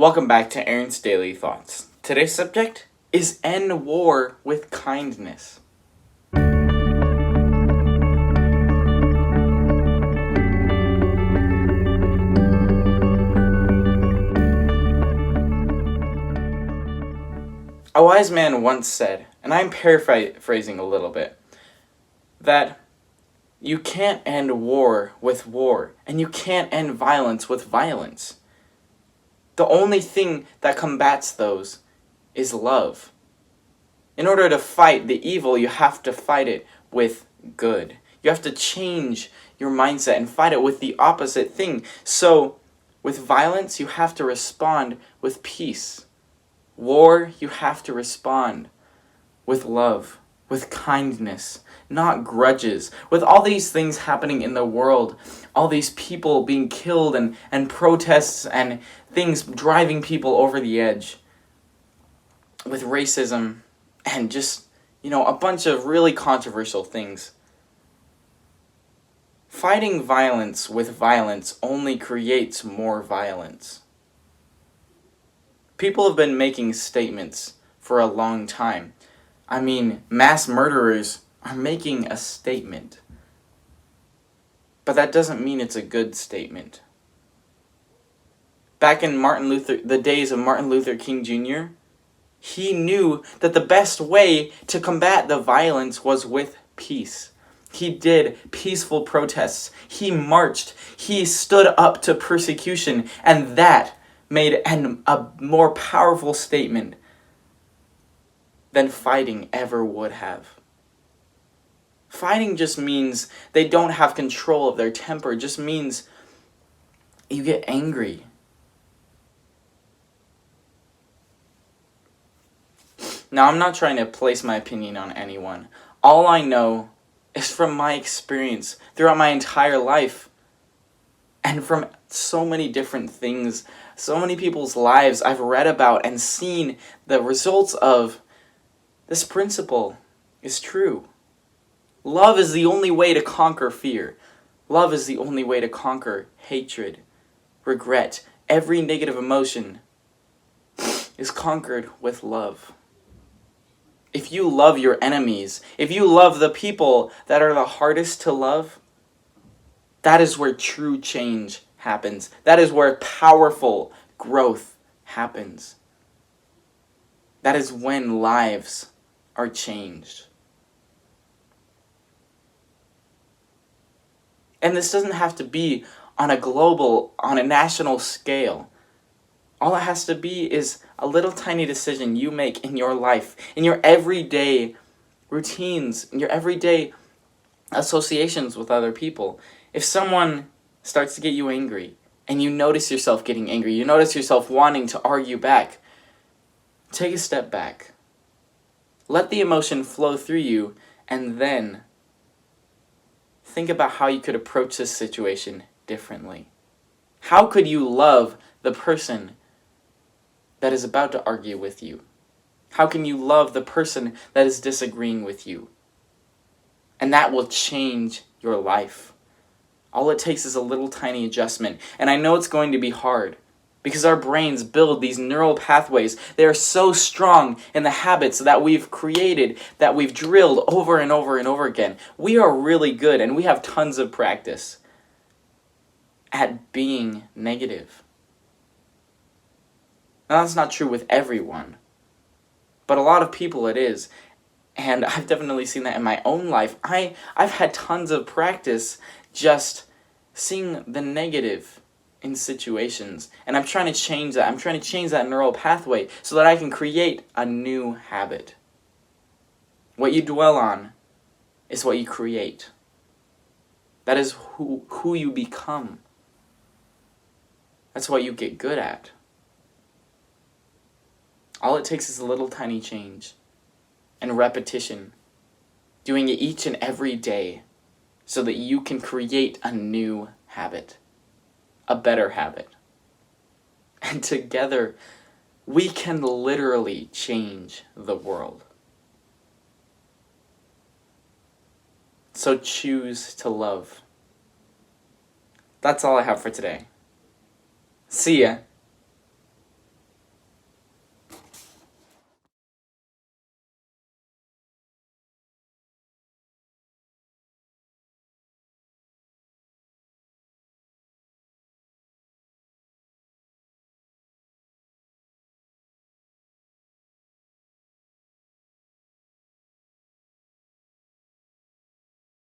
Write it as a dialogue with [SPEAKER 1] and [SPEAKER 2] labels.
[SPEAKER 1] Welcome back to Aaron's Daily Thoughts. Today's subject is end war with kindness. A wise man once said, and I'm paraphrasing a little bit, that you can't end war with war, and you can't end violence with violence. The only thing that combats those is love. In order to fight the evil, you have to fight it with good. You have to change your mindset and fight it with the opposite thing. So, with violence, you have to respond with peace. War, you have to respond with love, with kindness, not grudges. With all these things happening in the world, all these people being killed and protests and things driving people over the edge, with racism and just, a bunch of really controversial things. Fighting violence with violence only creates more violence. People have been making statements for a long time. Mass murderers are making a statement. But that doesn't mean it's a good statement. Back in the days of Martin Luther King Jr., he knew that the best way to combat the violence was with peace. He did peaceful protests. He marched. He stood up to persecution, and that made a more powerful statement than fighting ever would have. Fighting just means they don't have control of their temper. It just means you get angry. Now, I'm not trying to place my opinion on anyone. All I know is from my experience throughout my entire life and from so many different things, so many people's lives I've read about and seen the results of. This principle is true. Love is the only way to conquer fear. Love is the only way to conquer hatred, regret. Every negative emotion is conquered with love. If you love your enemies, if you love the people that are the hardest to love, that is where true change happens. That is where powerful growth happens. That is when lives are changed. And this doesn't have to be on a national scale. All it has to be is a little tiny decision you make in your life, in your everyday routines, in your everyday associations with other people. If someone starts to get you angry, and you notice yourself getting angry, you notice yourself wanting to argue back, take a step back. Let the emotion flow through you, and then think about how you could approach this situation differently. How could you love the person that is about to argue with you? How can you love the person that is disagreeing with you? And that will change your life. All it takes is a little tiny adjustment. And I know it's going to be hard because our brains build these neural pathways. They are so strong in the habits that we've created, that we've drilled over and over and over again. We are really good and we have tons of practice at being negative. Now, that's not true with everyone, but a lot of people it is. And I've definitely seen that in my own life. I've had tons of practice just seeing the negative in situations. And I'm trying to change that. I'm trying to change that neural pathway so that I can create a new habit. What you dwell on is what you create. That is who you become. That's what you get good at. All it takes is a little tiny change and repetition, doing it each and every day so that you can create a new habit, a better habit. And together, we can literally change the world. So choose to love. That's all I have for today. See ya.